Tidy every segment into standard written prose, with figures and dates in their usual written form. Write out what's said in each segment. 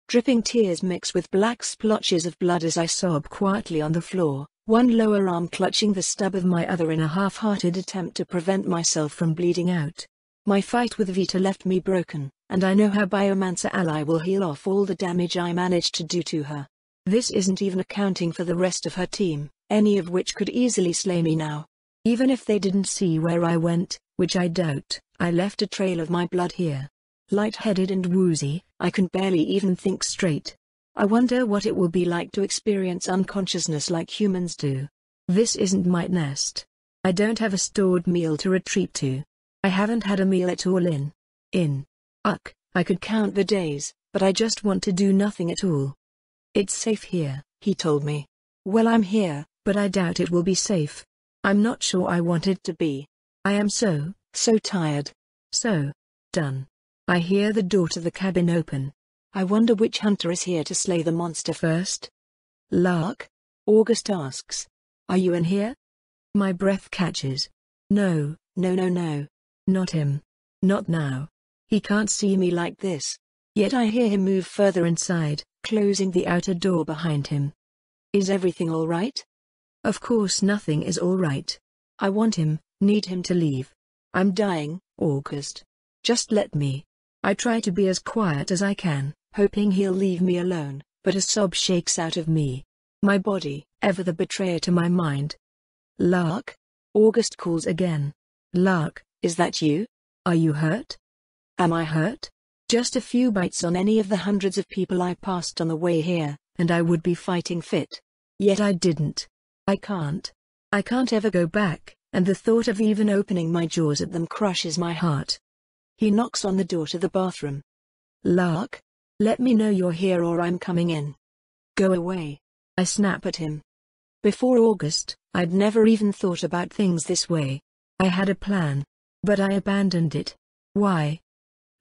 Dripping tears mix with black splotches of blood as I sob quietly on the floor, one lower arm clutching the stub of my other in a half-hearted attempt to prevent myself from bleeding out. My fight with Vita left me broken, and I know her biomancer ally will heal off all the damage I managed to do to her. This isn't even accounting for the rest of her team, any of which could easily slay me now. Even if they didn't see where I went, which I doubt, I left a trail of my blood here. Light-headed and woozy, I can barely even think straight. I wonder what it will be like to experience unconsciousness like humans do. This isn't my nest. I don't have a stored meal to retreat to. I haven't had a meal at all I could count the days, but I just want to do nothing at all. It's safe here, he told me. Well, I'm here, but I doubt it will be safe. I'm not sure I want it to be. I am so tired. So done. I hear the door to the cabin open. I wonder which hunter is here to slay the monster first. Lark? August asks. Are you in here? My breath catches. No. Not him. Not now. He can't see me like this. Yet I hear him move further inside, closing the outer door behind him. Is everything all right? Of course nothing is all right. I need him to leave. I'm dying, August. Just let me. I try to be as quiet as I can, hoping he'll leave me alone, but a sob shakes out of me. My body, ever the betrayer to my mind. Lark? August calls again. Lark, is that you? Are you hurt? Am I hurt? Just a few bites on any of the hundreds of people I passed on the way here, and I would be fighting fit. Yet I didn't. I can't ever go back, and the thought of even opening my jaws at them crushes my heart. He knocks on the door to the bathroom. Lark? Let me know you're here or I'm coming in. Go away. I snap at him. Before August, I'd never even thought about things this way. I had a plan. But I abandoned it. Why?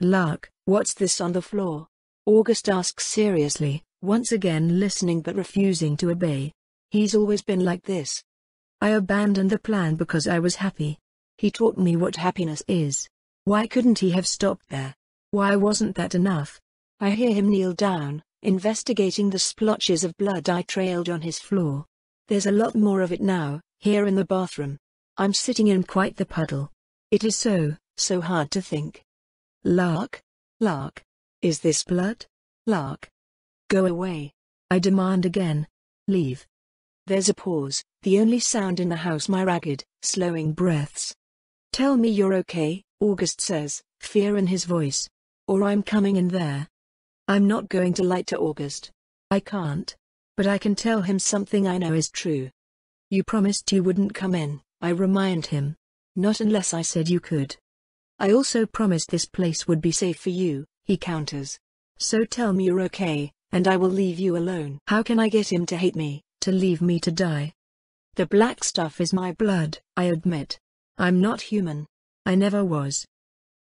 Lark, what's this on the floor? August asks seriously, once again listening but refusing to obey. He's always been like this. I abandoned the plan because I was happy. He taught me what happiness is. Why couldn't he have stopped there? Why wasn't that enough? I hear him kneel down, investigating the splotches of blood I trailed on his floor. There's a lot more of it now, here in the bathroom. I'm sitting in quite the puddle. It is so hard to think. Lark? Lark? Is this blood? Lark? Go away. I demand again. Leave. There's a pause, the only sound in the house my ragged, slowing breaths. Tell me you're okay, August says, fear in his voice. Or I'm coming in there. I'm not going to lie to August. I can't. But I can tell him something I know is true. You promised you wouldn't come in, I remind him. Not unless I said you could. I also promised this place would be safe for you, he counters. So tell me you're okay, and I will leave you alone. How can I get him to hate me, to leave me to die? The black stuff is my blood, I admit. I'm not human. I never was.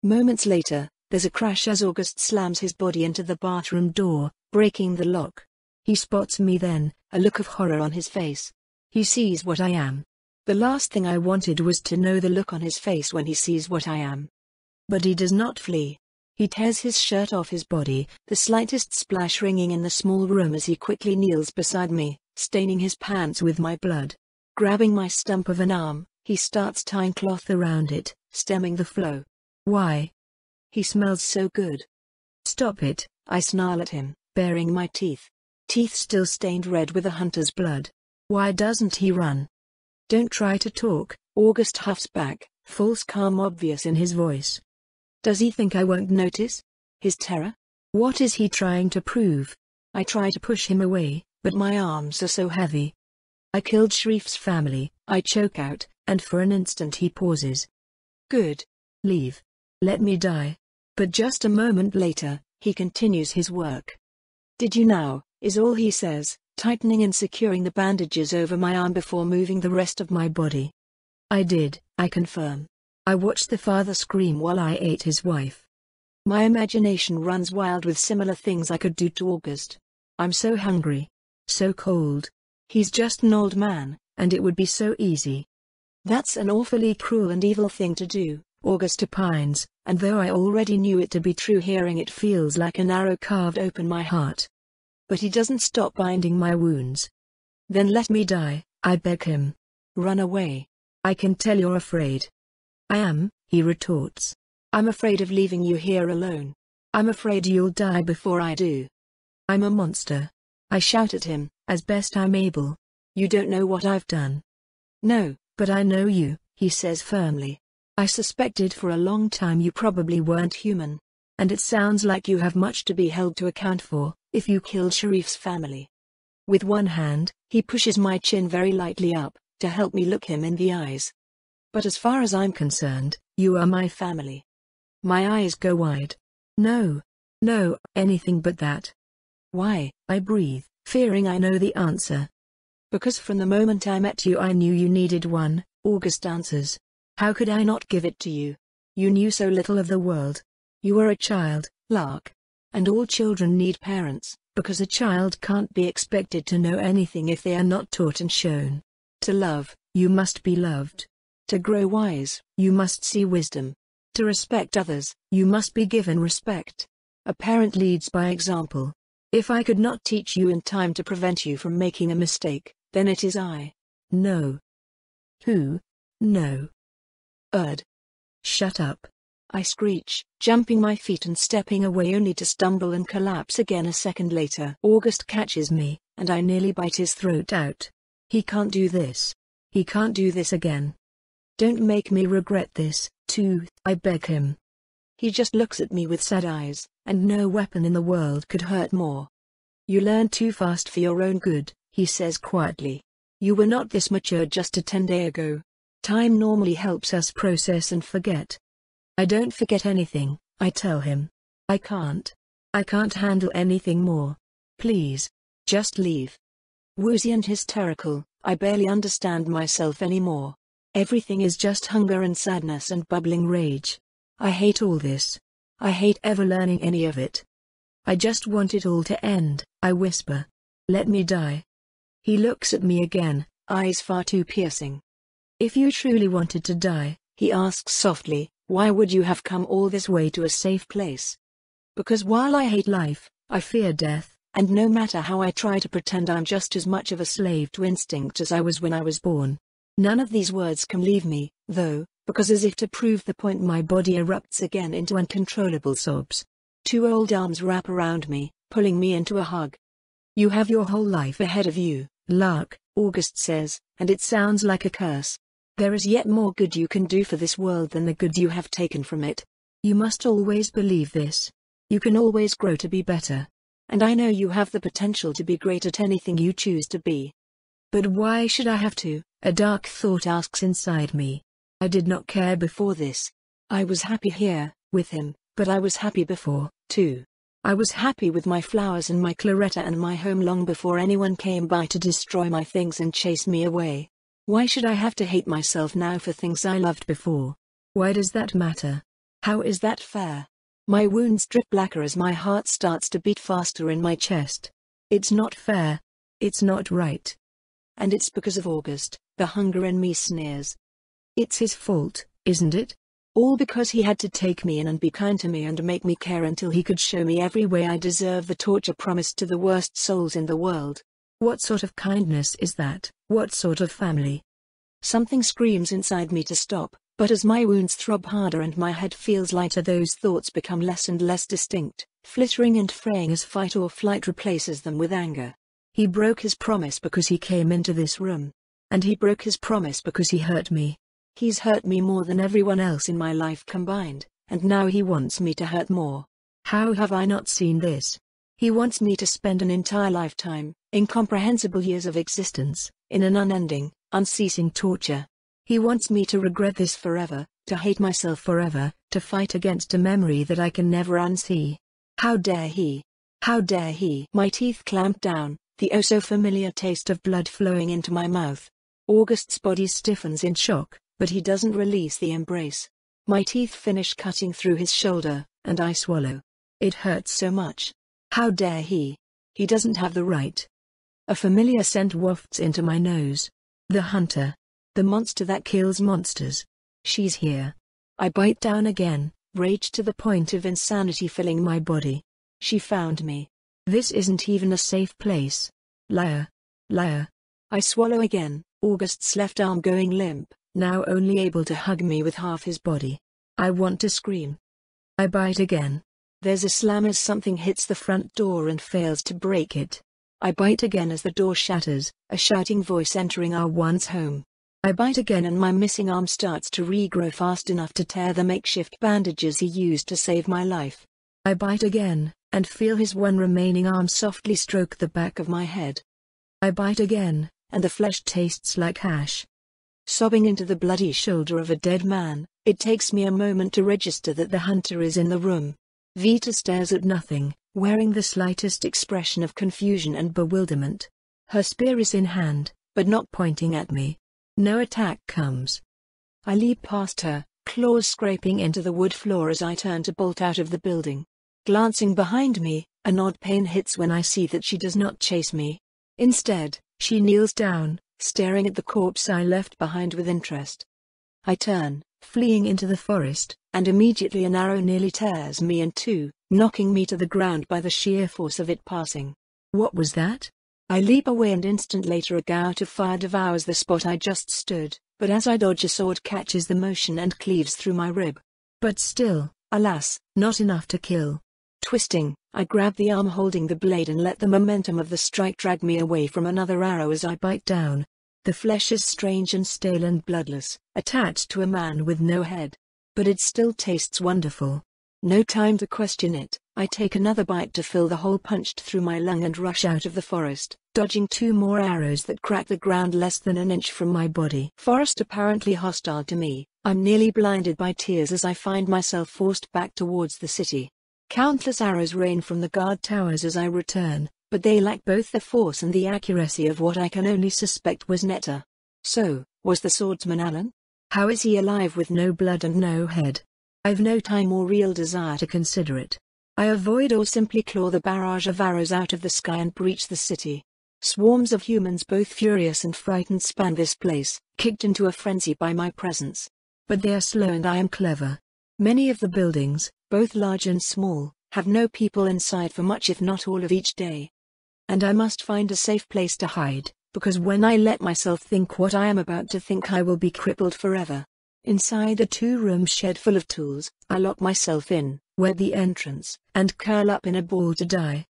Moments later, there's a crash as August slams his body into the bathroom door, breaking the lock. He spots me then, a look of horror on his face. He sees what I am. The last thing I wanted was to know the look on his face when he sees what I am. But he does not flee. He tears his shirt off his body, the slightest splash ringing in the small room as he quickly kneels beside me, staining his pants with my blood. Grabbing my stump of an arm, he starts tying cloth around it, stemming the flow. Why? He smells so good. Stop it, I snarl at him, baring my teeth. Teeth still stained red with a hunter's blood. Why doesn't he run? Don't try to talk, August huffs back, false calm obvious in his voice. Does he think I won't notice? His terror? What is he trying to prove? I try to push him away, but my arms are so heavy. I killed Sharif's family, I choke out, and for an instant he pauses. Good. Leave. Let me die. But just a moment later, he continues his work. Did you now, is all he says, tightening and securing the bandages over my arm before moving the rest of my body. I did, I confirm. I watched the father scream while I ate his wife. My imagination runs wild with similar things I could do to August. I'm so hungry. So cold. He's just an old man, and it would be so easy. That's an awfully cruel and evil thing to do, August opines, and though I already knew it to be true, hearing it feels like an arrow carved open my heart. but he doesn't stop binding my wounds. Then let me die, I beg him. Run away. I can tell you're afraid. I am, he retorts. I'm afraid of leaving you here alone. I'm afraid you'll die before I do. I'm a monster. I shout at him, as best I'm able. You don't know what I've done. No, but I know you, he says firmly. I suspected for a long time you probably weren't human. And it sounds like you have much to be held to account for, if you killed Sharif's family. With one hand, he pushes my chin very lightly up, to help me look him in the eyes. But as far as I'm concerned, you are my family. My eyes go wide. No. No, anything but that. Why? I breathe, fearing I know the answer. Because from the moment I met you I knew you needed one, August answers. How could I not give it to you? You knew so little of the world. You were a child, Lark. And all children need parents, because a child can't be expected to know anything if they are not taught and shown. To love, you must be loved. To grow wise, you must see wisdom. To respect others, you must be given respect. A parent leads by example. If I could not teach you in time to prevent you from making a mistake, then it is I. No. Who? No. Shut up. I screech, jumping my feet and stepping away only to stumble and collapse again a second later. August catches me, and I nearly bite his throat out. He can't do this. He can't do this again. Don't make me regret this, Tooth, I beg him. He just looks at me with sad eyes, and no weapon in the world could hurt more. You learn too fast for your own good, he says quietly. You were not this mature just 10 days ago. Time normally helps us process and forget. I don't forget anything, I tell him. I can't handle anything more. Please. Just leave. Woozy and hysterical, I barely understand myself anymore. Everything is just hunger and sadness and bubbling rage. I hate all this. I hate ever learning any of it. I just want it all to end, I whisper. Let me die. He looks at me again, eyes far too piercing. If you truly wanted to die, he asks softly, why would you have come all this way to a safe place? Because while I hate life, I fear death, and no matter how I try to pretend I'm just as much of a slave to instinct as I was when I was born. None of these words can leave me, though, because as if to prove the point my body erupts again into uncontrollable sobs. Two old arms wrap around me, pulling me into a hug. You have your whole life ahead of you, Lark, August says, and it sounds like a curse. There is yet more good you can do for this world than the good you have taken from it. You must always believe this. You can always grow to be better. And I know you have the potential to be great at anything you choose to be. But why should I have to? A dark thought asks inside me. I did not care before this. I was happy here, with him, but I was happy before, too. I was happy with my flowers and my Claretta and my home long before anyone came by to destroy my things and chase me away. Why should I have to hate myself now for things I loved before? Why does that matter? How is that fair? My wounds drip blacker as my heart starts to beat faster in my chest. It's not fair. It's not right. And it's because of August, the hunger in me sneers. It's his fault, isn't it? All because he had to take me in and be kind to me and make me care until he could show me every way I deserve the torture promised to the worst souls in the world. What sort of kindness is that? What sort of family? Something screams inside me to stop, but as my wounds throb harder and my head feels lighter, those thoughts become less and less distinct, flittering and fraying as fight or flight replaces them with anger. He broke his promise because he came into this room. And he broke his promise because he hurt me. He's hurt me more than everyone else in my life combined, and now he wants me to hurt more. How have I not seen this? He wants me to spend an entire lifetime, incomprehensible years of existence, in an unending, unceasing torture. He wants me to regret this forever, to hate myself forever, to fight against a memory that I can never unsee. How dare he? How dare he? My teeth clamp down, the oh-so-familiar taste of blood flowing into my mouth. August's body stiffens in shock, but he doesn't release the embrace. My teeth finish cutting through his shoulder, and I swallow. It hurts so much. How dare he? He doesn't have the right. A familiar scent wafts into my nose. The hunter. The monster that kills monsters. She's here. I bite down again, rage to the point of insanity filling my body. She found me. This isn't even a safe place. Liar. Liar. I swallow again, August's left arm going limp, now only able to hug me with half his body. I want to scream. I bite again. There's a slam as something hits the front door and fails to break it. I bite again as the door shatters, a shouting voice entering our once home. I bite again and my missing arm starts to regrow fast enough to tear the makeshift bandages he used to save my life. I bite again, and feel his one remaining arm softly stroke the back of my head. I bite again, and the flesh tastes like hash. Sobbing into the bloody shoulder of a dead man, it takes me a moment to register that the hunter is in the room. Vita stares at nothing, wearing the slightest expression of confusion and bewilderment. Her spear is in hand, but not pointing at me. No attack comes. I leap past her, claws scraping into the wood floor as I turn to bolt out of the building. Glancing behind me, an odd pain hits when I see that she does not chase me. Instead, she kneels down, staring at the corpse I left behind with interest. I turn, fleeing into the forest, and immediately an arrow nearly tears me in two, knocking me to the ground by the sheer force of it passing. What was that? I leap away and instant later a gout of fire devours the spot I just stood, but as I dodge a sword catches the motion and cleaves through my rib. But still, alas, not enough to kill. Twisting, I grab the arm holding the blade and let the momentum of the strike drag me away from another arrow as I bite down. The flesh is strange and stale and bloodless, attached to a man with no head. But it still tastes wonderful. No time to question it, I take another bite to fill the hole punched through my lung and rush out of the forest, dodging two more arrows that crack the ground less than an inch from my body. Forest apparently hostile to me, I'm nearly blinded by tears as I find myself forced back towards the city. Countless arrows rain from the guard towers as I return, but they lack both the force and the accuracy of what I can only suspect was Netta. So, was the swordsman Alan? How is he alive with no blood and no head? I've no time or real desire to consider it. I avoid or simply claw the barrage of arrows out of the sky and breach the city. Swarms of humans both furious and frightened span this place, kicked into a frenzy by my presence. But they are slow and I am clever. Many of the buildings, both large and small, have no people inside for much if not all of each day. And I must find a safe place to hide, because when I let myself think what I am about to think I will be crippled forever. Inside a two-room shed full of tools, I lock myself in, wet the entrance, and curl up in a ball to die.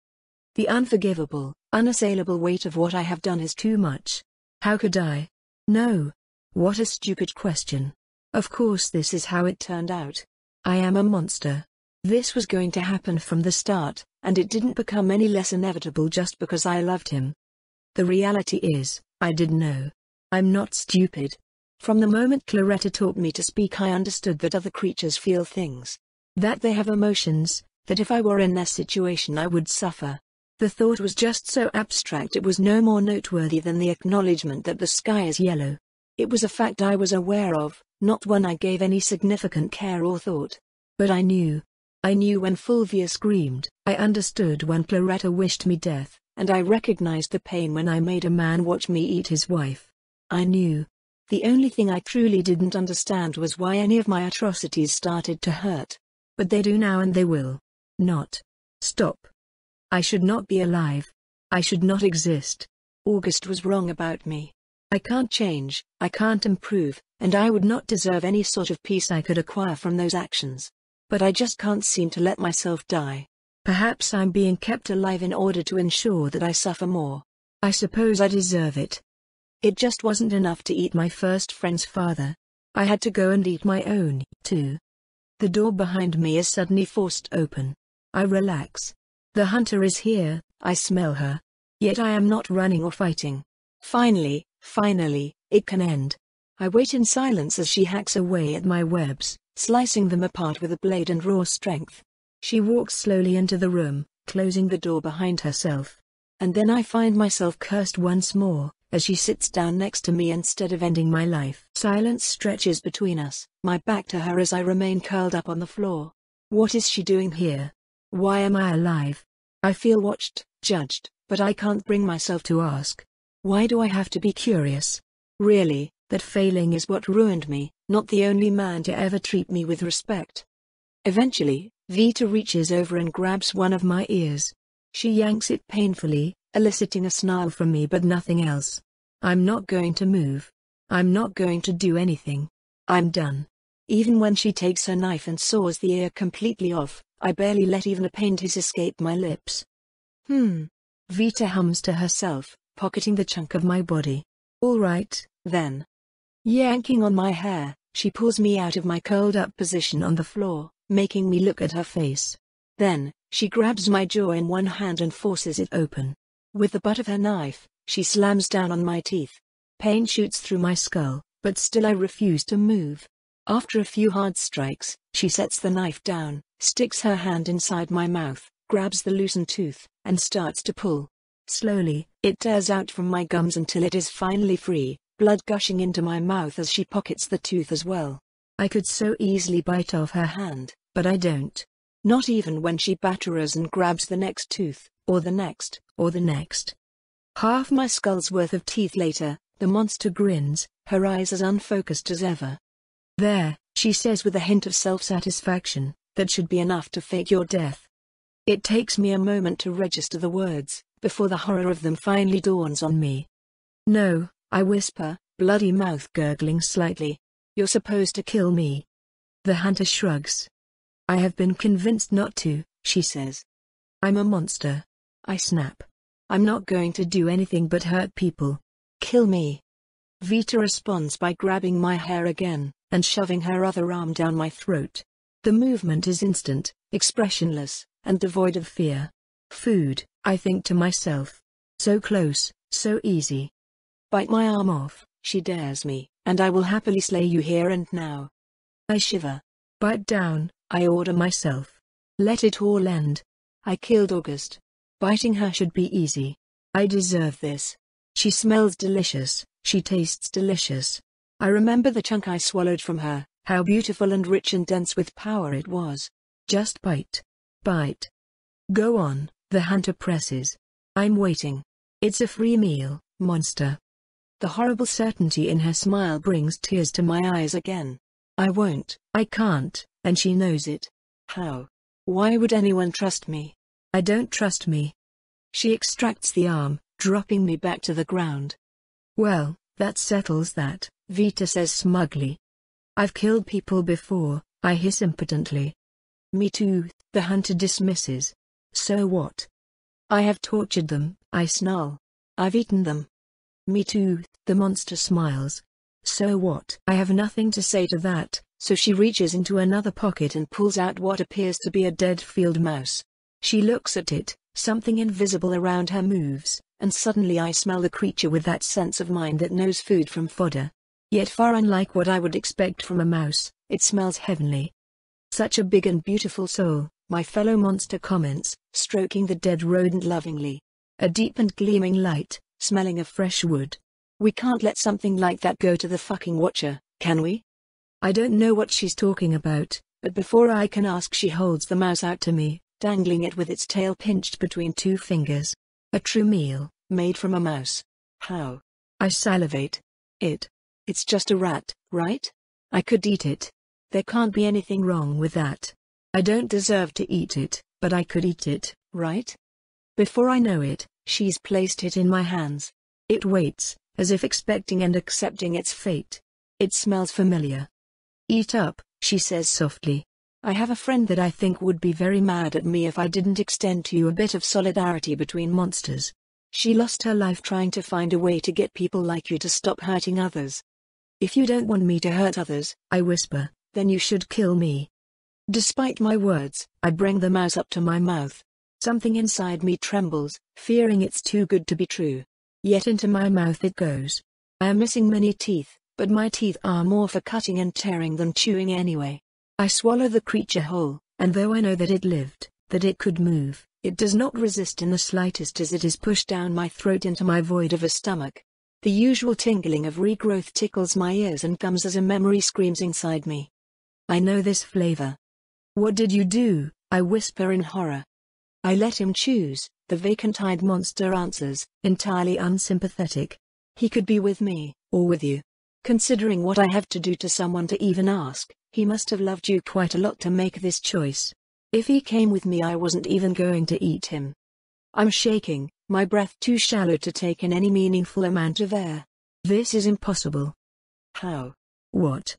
The unforgivable, unassailable weight of what I have done is too much. How could I? No. What a stupid question. Of course this is how it turned out. I am a monster. This was going to happen from the start, and it didn't become any less inevitable just because I loved him. The reality is, I did know. I'm not stupid. From the moment Claretta taught me to speak I understood that other creatures feel things. That they have emotions, that if I were in their situation I would suffer. The thought was just so abstract it was no more noteworthy than the acknowledgement that the sky is yellow. It was a fact I was aware of, not one I gave any significant care or thought. But I knew. I knew when Fulvia screamed, I understood when Claretta wished me death, and I recognized the pain when I made a man watch me eat his wife. I knew. The only thing I truly didn't understand was why any of my atrocities started to hurt. But they do now and they will. Not stop. I should not be alive. I should not exist. August was wrong about me. I can't change, I can't improve, and I would not deserve any sort of peace I could acquire from those actions. But I just can't seem to let myself die. Perhaps I'm being kept alive in order to ensure that I suffer more. I suppose I deserve it. It just wasn't enough to eat my first friend's father. I had to go and eat my own, too. The door behind me is suddenly forced open. I relax. The hunter is here, I smell her. Yet I am not running or fighting. Finally, it can end. I wait in silence as she hacks away at my webs, slicing them apart with a blade and raw strength. She walks slowly into the room, closing the door behind herself. And then I find myself cursed once more, as she sits down next to me instead of ending my life. Silence stretches between us, my back to her as I remain curled up on the floor. What is she doing here? Why am I alive? I feel watched, judged, but I can't bring myself to ask. Why do I have to be curious? Really, that failing is what ruined me, not the only man to ever treat me with respect. Eventually, Vita reaches over and grabs one of my ears. She yanks it painfully, eliciting a snarl from me but nothing else. I'm not going to move. I'm not going to do anything. I'm done. Even when she takes her knife and saws the ear completely off, I barely let even a pain hiss escape my lips. Vita hums to herself, pocketing the chunk of my body. All right, then. Yanking on my hair, she pulls me out of my curled-up position on the floor, making me look at her face. Then, she grabs my jaw in one hand and forces it open. With the butt of her knife, she slams down on my teeth. Pain shoots through my skull, but still I refuse to move. After a few hard strikes, she sets the knife down, sticks her hand inside my mouth, grabs the loosened tooth, and starts to pull. Slowly, it tears out from my gums until it is finally free, blood gushing into my mouth as she pockets the tooth as well. I could so easily bite off her hand, but I don't. Not even when she batters and grabs the next tooth, or the next, or the next. Half my skull's worth of teeth later, the monster grins, her eyes as unfocused as ever. There, she says with a hint of self-satisfaction, that should be enough to fake your death. It takes me a moment to register the words, before the horror of them finally dawns on me. No, I whisper, bloody mouth gurgling slightly. You're supposed to kill me. The hunter shrugs. I have been convinced not to, she says. I'm a monster. I snap. I'm not going to do anything but hurt people. Kill me. Vita responds by grabbing my hair again, and shoving her other arm down my throat. The movement is instant, expressionless, and devoid of fear. Food, I think to myself. So close, so easy. Bite my arm off, she dares me, and I will happily slay you here and now. I shiver. Bite down, I order myself. Let it all end. I killed August. Biting her should be easy. I deserve this. She smells delicious, she tastes delicious. I remember the chunk I swallowed from her, how beautiful and rich and dense with power it was. Just bite. Bite. Go on, the hunter presses. I'm waiting. It's a free meal, monster. The horrible certainty in her smile brings tears to my eyes again. I won't, I can't, and she knows it. How? Why would anyone trust me? I don't trust me. She extracts the arm, dropping me back to the ground. Well, that settles that, Vita says smugly. I've killed people before, I hiss impotently. Me too, the hunter dismisses. So what? I have tortured them, I snarl. I've eaten them. Me too, the monster smiles. So what? I have nothing to say to that, so she reaches into another pocket and pulls out what appears to be a dead field mouse. She looks at it, something invisible around her moves, and suddenly I smell the creature with that sense of mind that knows food from fodder. Yet far unlike what I would expect from a mouse, it smells heavenly. Such a big and beautiful soul, my fellow monster comments, stroking the dead rodent lovingly. A deep and gleaming light, smelling of fresh wood. We can't let something like that go to the fucking watcher, can we? I don't know what she's talking about, but before I can ask she holds the mouse out to me, dangling it with its tail pinched between two fingers. A true meal, made from a mouse. How? I salivate. It's just a rat, right? I could eat it. There can't be anything wrong with that. I don't deserve to eat it, but I could eat it, right? Before I know it, she's placed it in my hands. It waits, as if expecting and accepting its fate. It smells familiar. Eat up, she says softly. I have a friend that I think would be very mad at me if I didn't extend to you a bit of solidarity between monsters. She lost her life trying to find a way to get people like you to stop hurting others. If you don't want me to hurt others, I whisper, then you should kill me. Despite my words, I bring the mouse up to my mouth. Something inside me trembles, fearing it's too good to be true. Yet into my mouth it goes. I am missing many teeth, but my teeth are more for cutting and tearing than chewing anyway. I swallow the creature whole, and though I know that it lived, that it could move, it does not resist in the slightest as it is pushed down my throat into my void of a stomach. The usual tingling of regrowth tickles my ears and gums as a memory screams inside me. I know this flavor. What did you do? I whisper in horror. I let him choose, the vacant-eyed monster answers, entirely unsympathetic. He could be with me, or with you. Considering what I have to do to someone to even ask, he must have loved you quite a lot to make this choice. If he came with me I wasn't even going to eat him. I'm shaking, my breath too shallow to take in any meaningful amount of air. This is impossible. How? What?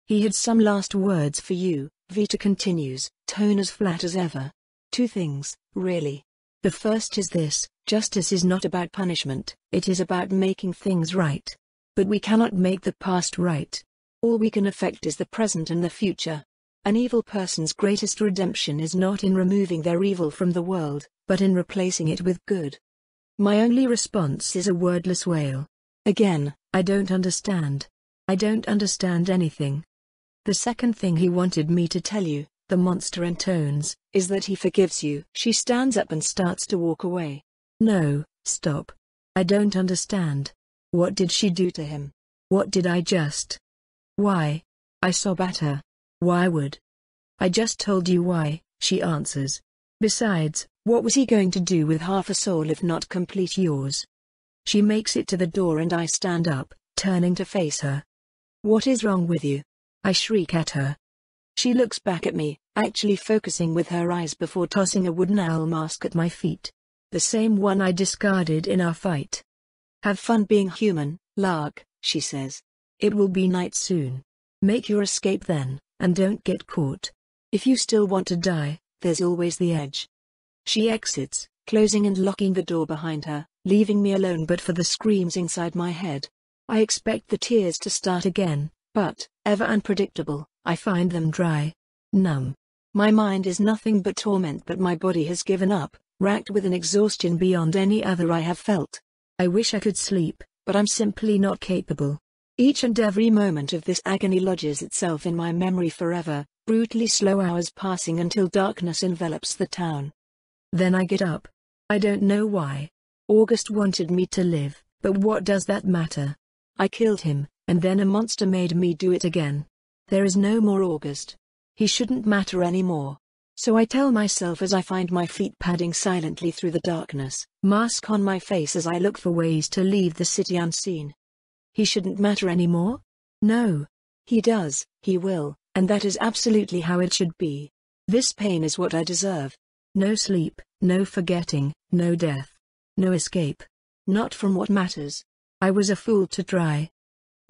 He had some last words for you, Vita continues, tone as flat as ever. Two things, really. The first is this: justice is not about punishment, it is about making things right. But we cannot make the past right. All we can affect is the present and the future. An evil person's greatest redemption is not in removing their evil from the world, but in replacing it with good. My only response is a wordless wail. Again, I don't understand. I don't understand anything. The second thing he wanted me to tell you, the monster intones, is that he forgives you. She stands up and starts to walk away. No, stop. I don't understand. What did she do to him? What did I just? Why? I sob at her. Why would? I just told you why, she answers. Besides, what was he going to do with half a soul if not complete yours? She makes it to the door and I stand up, turning to face her. What is wrong with you? I shriek at her. She looks back at me, actually focusing with her eyes before tossing a wooden owl mask at my feet. The same one I discarded in our fight. Have fun being human, Lark, she says. It will be night soon. Make your escape then, and don't get caught. If you still want to die, there's always the edge. She exits, closing and locking the door behind her, leaving me alone but for the screams inside my head. I expect the tears to start again, but, ever unpredictable, I find them dry. Numb. My mind is nothing but torment, but my body has given up, racked with an exhaustion beyond any other I have felt. I wish I could sleep, but I'm simply not capable. Each and every moment of this agony lodges itself in my memory forever, brutally slow hours passing until darkness envelops the town. Then I get up. I don't know why. August wanted me to live, but what does that matter? I killed him, and then a monster made me do it again. There is no more August. He shouldn't matter anymore. So I tell myself as I find my feet padding silently through the darkness, mask on my face as I look for ways to leave the city unseen. He shouldn't matter anymore? No. He does, he will, and that is absolutely how it should be. This pain is what I deserve. No sleep, no forgetting, no death. No escape. Not from what matters. I was a fool to try.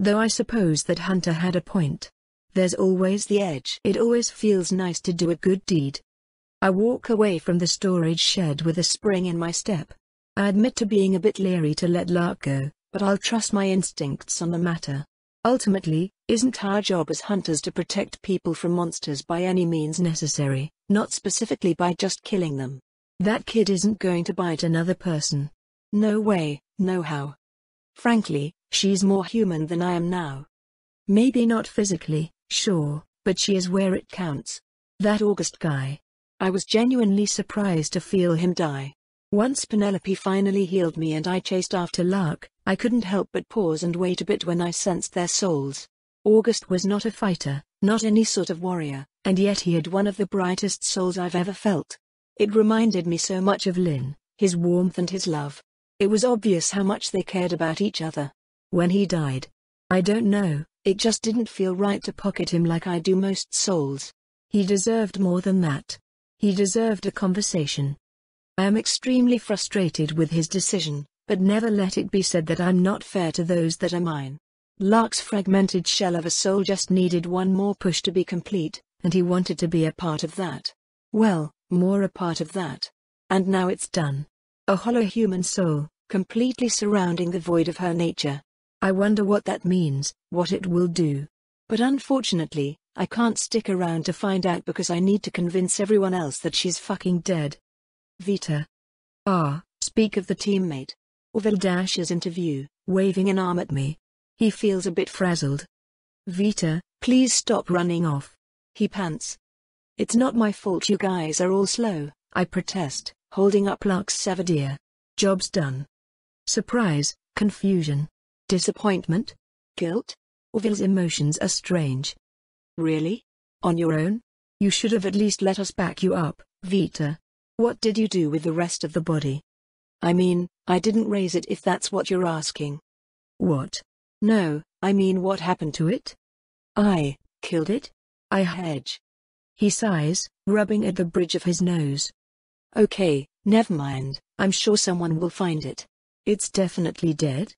Though I suppose that Hunter had a point. There's always the edge. It always feels nice to do a good deed. I walk away from the storage shed with a spring in my step. I admit to being a bit leery to let Lark go, but I'll trust my instincts on the matter. Ultimately, isn't our job as hunters to protect people from monsters by any means necessary, not specifically by just killing them? That kid isn't going to bite another person. No way, no how. Frankly, she's more human than I am now. Maybe not physically, sure, but she is where it counts. That August guy. I was genuinely surprised to feel him die. Once Penelope finally healed me and I chased after Lark, I couldn't help but pause and wait a bit when I sensed their souls. August was not a fighter, not any sort of warrior, and yet he had one of the brightest souls I've ever felt. It reminded me so much of Lynn, his warmth and his love. It was obvious how much they cared about each other. When he died, I don't know, it just didn't feel right to pocket him like I do most souls. He deserved more than that. He deserved a conversation. I am extremely frustrated with his decision, but never let it be said that I'm not fair to those that are mine. Lark's fragmented shell of a soul just needed one more push to be complete, and he wanted to be a part of that. Well, more a part of that. And now it's done. A hollow human soul, completely surrounding the void of her nature. I wonder what that means, what it will do. But unfortunately, I can't stick around to find out because I need to convince everyone else that she's fucking dead. Vita. Speak of the teammate. Orville dashes into view, waving an arm at me. He feels a bit frazzled. Vita, please stop running off. He pants. It's not my fault you guys are all slow, I protest, holding up Lark's severed ear. Job's done. Surprise, confusion. Disappointment? Guilt? Orville's emotions are strange. Really? On your own? You should have at least let us back you up, Vita. What did you do with the rest of the body? I mean, I didn't raise it if that's what you're asking. What? No, I mean what happened to it? I killed it? I hedge. He sighs, rubbing at the bridge of his nose. Okay, Never mind, I'm sure someone will find it. It's definitely dead.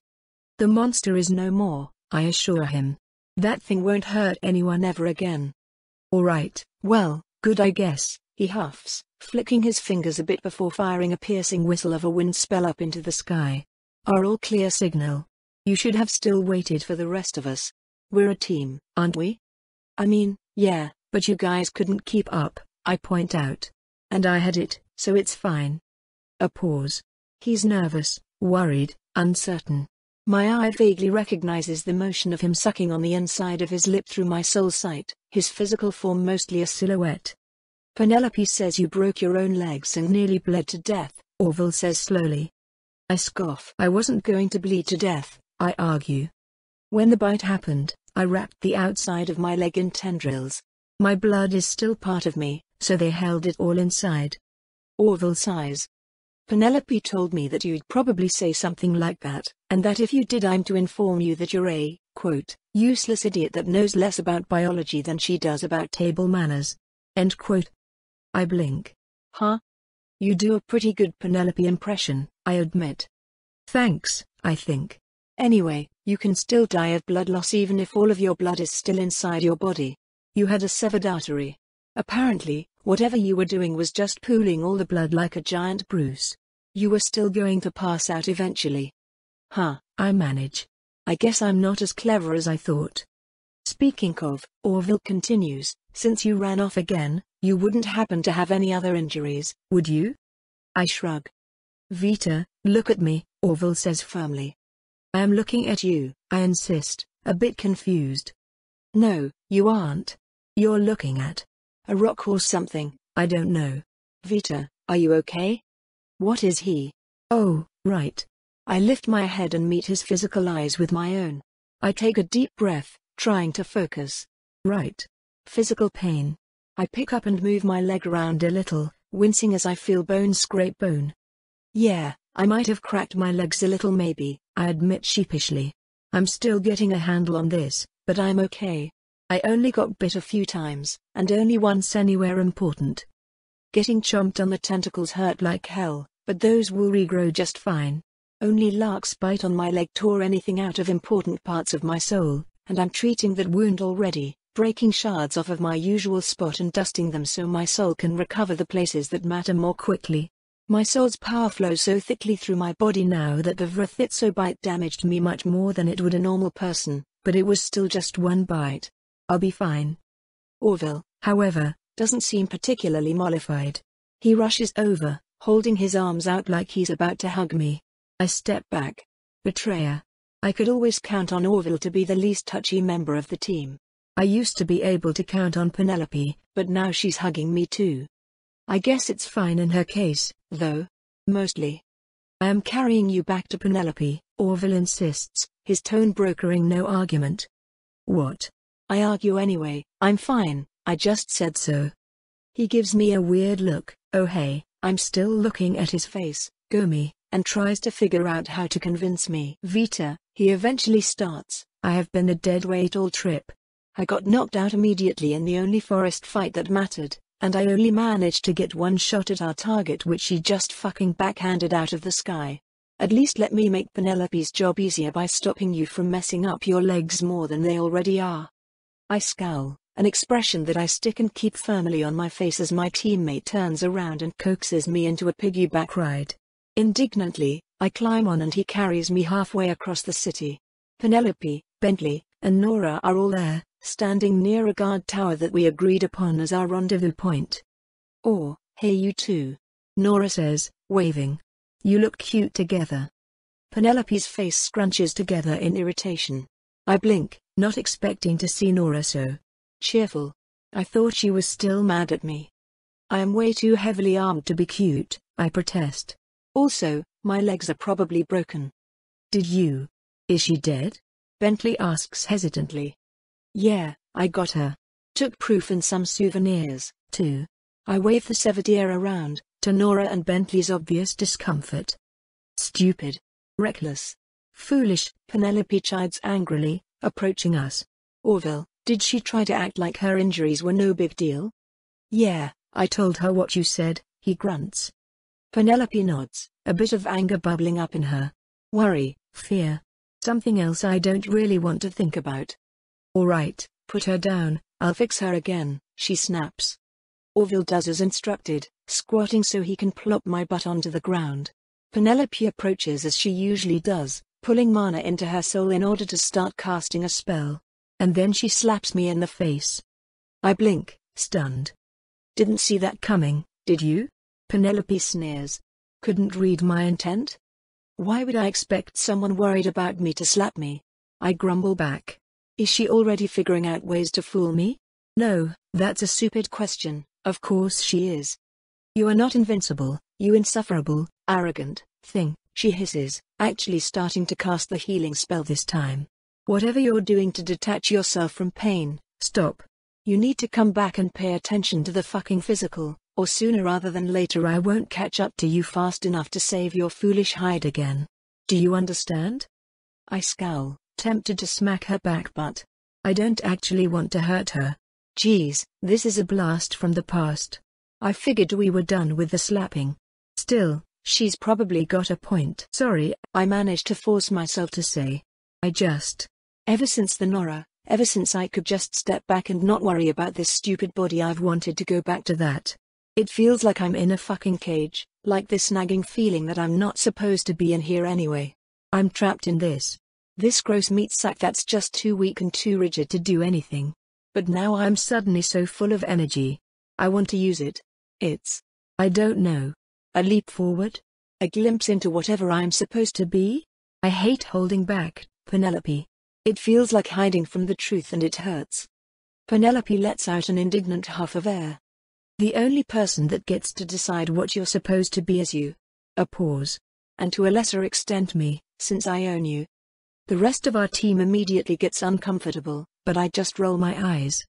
The monster is no more, I assure him. That thing won't hurt anyone ever again. Alright, well, good I guess, he huffs, flicking his fingers a bit before firing a piercing whistle of a wind spell up into the sky. Our all clear signal. You should have still waited for the rest of us. We're a team, aren't we? I mean, yeah, but you guys couldn't keep up, I point out. And I had it, so it's fine. A pause. He's nervous, worried, uncertain. My eye vaguely recognizes the motion of him sucking on the inside of his lip through my soul sight, his physical form mostly a silhouette. Penelope says you broke your own legs and nearly bled to death, Orville says slowly. I scoff. I wasn't going to bleed to death, I argue. When the bite happened, I wrapped the outside of my leg in tendrils. My blood is still part of me, so they held it all inside. Orville sighs. Penelope told me that you'd probably say something like that, and that if you did I'm to inform you that you're a, quote, useless idiot that knows less about biology than she does about table manners. End quote. I blink. Huh? You do a pretty good Penelope impression, I admit. Thanks, I think. Anyway, you can still die of blood loss even if all of your blood is still inside your body. You had a severed artery. Apparently, whatever you were doing was just pooling all the blood like a giant bruise. You were still going to pass out eventually. Huh, I manage. I guess I'm not as clever as I thought. Speaking of, Orville continues, since you ran off again, you wouldn't happen to have any other injuries, would you? I shrug. Vita, look at me, Orville says firmly. I am looking at you, I insist, a bit confused. No, you aren't. You're looking at a rock or something, I don't know. Vita, are you okay? What is he? Oh, right. I lift my head and meet his physical eyes with my own. I take a deep breath, trying to focus. Right. Physical pain. I pick up and move my leg around a little, wincing as I feel bone scrape bone. Yeah, I might have cracked my legs a little maybe, I admit sheepishly. I'm still getting a handle on this, but I'm okay. I only got bit a few times, and only once anywhere important. Getting chomped on the tentacles hurt like hell, but those will regrow just fine. Only Lark's bite on my leg tore anything out of important parts of my soul, and I'm treating that wound already, breaking shards off of my usual spot and dusting them so my soul can recover the places that matter more quickly. My soul's power flows so thickly through my body now that the Vrithitso bite damaged me much more than it would a normal person, but it was still just one bite. I'll be fine. Orville, however, doesn't seem particularly mollified. He rushes over, holding his arms out like he's about to hug me. I step back. Betrayer. I could always count on Orville to be the least touchy member of the team. I used to be able to count on Penelope, but now she's hugging me too. I guess it's fine in her case, though. Mostly. I am carrying you back to Penelope, Orville insists, his tone brokering no argument. What? I argue anyway, I'm fine, I just said so. He gives me a weird look, oh hey, I'm still looking at his face, go me, and tries to figure out how to convince me. Vita, he eventually starts, I have been a dead weight all trip. I got knocked out immediately in the only forest fight that mattered, and I only managed to get one shot at our target which she just fucking backhanded out of the sky. At least let me make Penelope's job easier by stopping you from messing up your legs more than they already are. I scowl, an expression that I stick and keep firmly on my face as my teammate turns around and coaxes me into a piggyback ride. Indignantly, I climb on and he carries me halfway across the city. Penelope, Bentley, and Nora are all there, standing near a guard tower that we agreed upon as our rendezvous point. Or, hey you two. Nora says, waving. You look cute together. Penelope's face scrunches together in irritation. I blink, not expecting to see Nora so cheerful. I thought she was still mad at me. I am way too heavily armed to be cute, I protest. Also, my legs are probably broken. Did you? Is she dead? Bentley asks hesitantly. Yeah, I got her. Took proof and some souvenirs, too. I wave the severed ear around, to Nora and Bentley's obvious discomfort. Stupid. Reckless. Foolish, Penelope chides angrily, approaching us. Orville, did she try to act like her injuries were no big deal? Yeah, I told her what you said, he grunts. Penelope nods, a bit of anger bubbling up in her. Worry, fear. Something else I don't really want to think about. Alright, put her down, I'll fix her again, she snaps. Orville does as instructed, squatting so he can plop my butt onto the ground. Penelope approaches as she usually does, pulling mana into her soul in order to start casting a spell. And then she slaps me in the face. I blink, stunned. Didn't see that coming, did you? Penelope sneers. Couldn't read my intent? Why would I expect someone worried about me to slap me? I grumble back. Is she already figuring out ways to fool me? No, that's a stupid question, of course she is. You are not invincible, you insufferable, arrogant thing, she hisses, actually starting to cast the healing spell this time. Whatever you're doing to detach yourself from pain, stop. You need to come back and pay attention to the fucking physical, or sooner rather than later I won't catch up to you fast enough to save your foolish hide again. Do you understand? I scowl, tempted to smack her back, but I don't actually want to hurt her. Geez, this is a blast from the past. I figured we were done with the slapping. Still, she's probably got a point. Sorry, I managed to force myself to say. Ever since the Nora, ever since I could just step back and not worry about this stupid body, I've wanted to go back to that. It feels like I'm in a fucking cage, like this nagging feeling that I'm not supposed to be in here anyway. I'm trapped in this gross meat sack that's just too weak and too rigid to do anything. But now I'm suddenly so full of energy. I want to use it. It's, I don't know, a leap forward? A glimpse into whatever I'm supposed to be? I hate holding back, Penelope. It feels like hiding from the truth and it hurts. Penelope lets out an indignant huff of air. The only person that gets to decide what you're supposed to be is you. A pause. And to a lesser extent me, since I own you. The rest of our team immediately gets uncomfortable, but I just roll my eyes.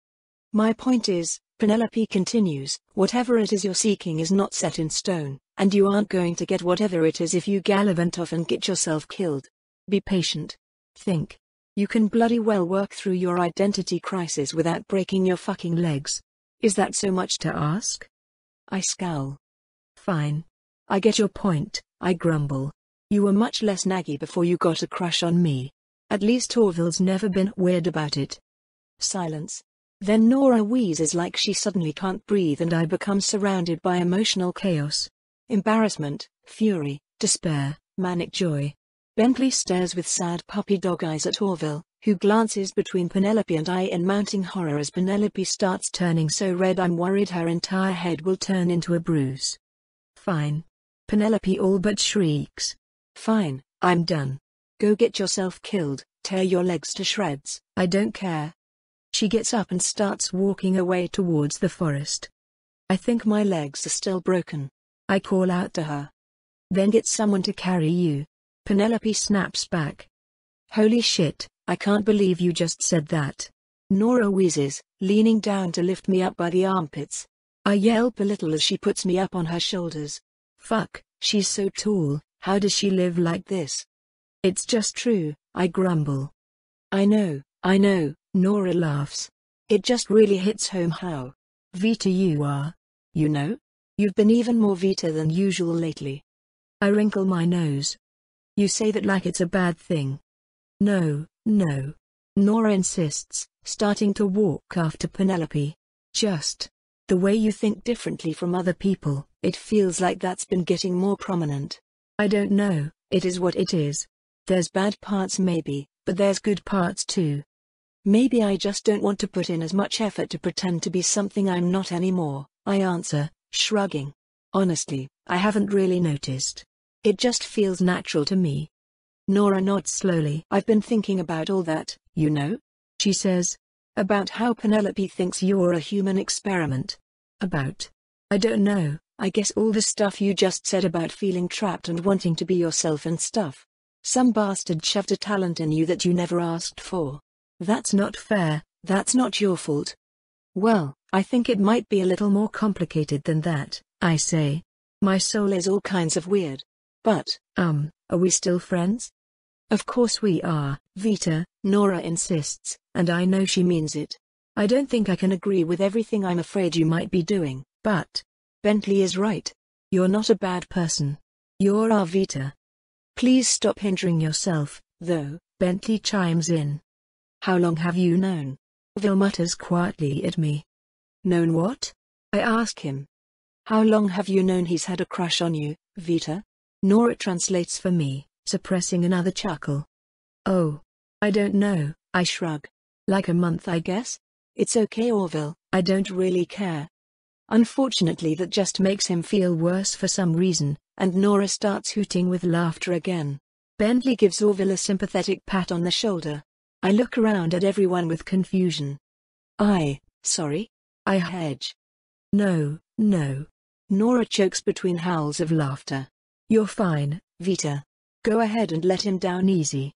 My point is, Penelope continues, whatever it is you're seeking is not set in stone, and you aren't going to get whatever it is if you gallivant off and get yourself killed. Be patient. Think. You can bloody well work through your identity crisis without breaking your fucking legs. Is that so much to ask? I scowl. Fine. I get your point, I grumble. You were much less naggy before you got a crush on me. At least Orville's never been weird about it. Silence. Then Nora wheezes like she suddenly can't breathe and I become surrounded by emotional chaos. Embarrassment, fury, despair, manic joy. Bentley stares with sad puppy dog eyes at Orville, who glances between Penelope and I in mounting horror as Penelope starts turning so red I'm worried her entire head will turn into a bruise. Fine. Penelope all but shrieks. Fine, I'm done. Go get yourself killed, tear your legs to shreds, I don't care. She gets up and starts walking away towards the forest. I think my legs are still broken. I call out to her. Then get someone to carry you. Penelope snaps back. Holy shit, I can't believe you just said that. Nora wheezes, leaning down to lift me up by the armpits. I yelp a little as she puts me up on her shoulders. Fuck, she's so tall, how does she live like this? It's just true, I grumble. I know, Nora laughs. It just really hits home how Vita you are. You know? You've been even more Vita than usual lately. I wrinkle my nose. You say that like it's a bad thing. No, Nora insists, starting to walk after Penelope. Just the way you think differently from other people, it feels like that's been getting more prominent. I don't know, it is what it is. There's bad parts maybe, but there's good parts too. Maybe I just don't want to put in as much effort to pretend to be something I'm not anymore, I answer, shrugging. Honestly, I haven't really noticed. It just feels natural to me. Nora nods slowly. I've been thinking about all that, you know? She says. About how Penelope thinks you're a human experiment. About? I don't know, I guess all the stuff you just said about feeling trapped and wanting to be yourself and stuff. Some bastard shoved a talent in you that you never asked for. That's not fair, that's not your fault. Well, I think it might be a little more complicated than that, I say. My soul is all kinds of weird. But, are we still friends? Of course we are, Vita, Nora insists, and I know she means it. I don't think I can agree with everything I'm afraid you might be doing, but Bentley is right. You're not a bad person. You're our Vita. Please stop hindering yourself, though, Bentley chimes in. How long have you known? Vil mutters quietly at me. Known what? I ask him. How long have you known he's had a crush on you, Vita? Nora translates for me, suppressing another chuckle. Oh. I don't know, I shrug. Like a month, I guess? It's okay, Orville, I don't really care. Unfortunately, that just makes him feel worse for some reason, and Nora starts hooting with laughter again. Bentley gives Orville a sympathetic pat on the shoulder. I look around at everyone with confusion. Sorry? I hedge. No. Nora chokes between howls of laughter. You're fine, Vita. Go ahead and let him down easy.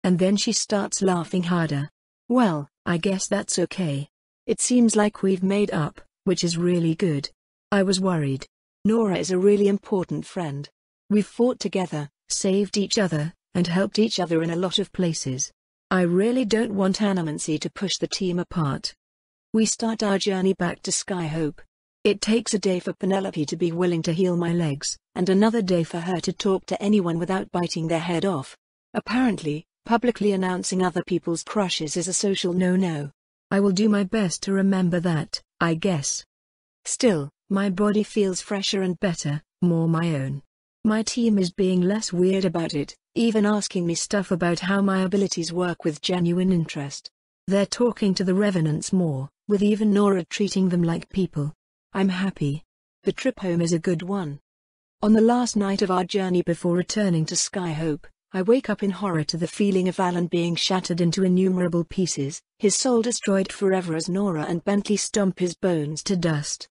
And then she starts laughing harder. Well, I guess that's okay. It seems like we've made up, which is really good. I was worried. Nora is a really important friend. We've fought together, saved each other, and helped each other in a lot of places. I really don't want animancy to push the team apart. We start our journey back to Skyhope. It takes a day for Penelope to be willing to heal my legs, and another day for her to talk to anyone without biting their head off. Apparently, publicly announcing other people's crushes is a social no-no. I will do my best to remember that, I guess. Still, my body feels fresher and better, more my own. My team is being less weird about it, even asking me stuff about how my abilities work with genuine interest. They're talking to the Revenants more, with even Nora treating them like people. I'm happy. The trip home is a good one. On the last night of our journey before returning to Skyhope, I wake up in horror to the feeling of Alan being shattered into innumerable pieces, his soul destroyed forever as Nora and Bentley stomp his bones to dust.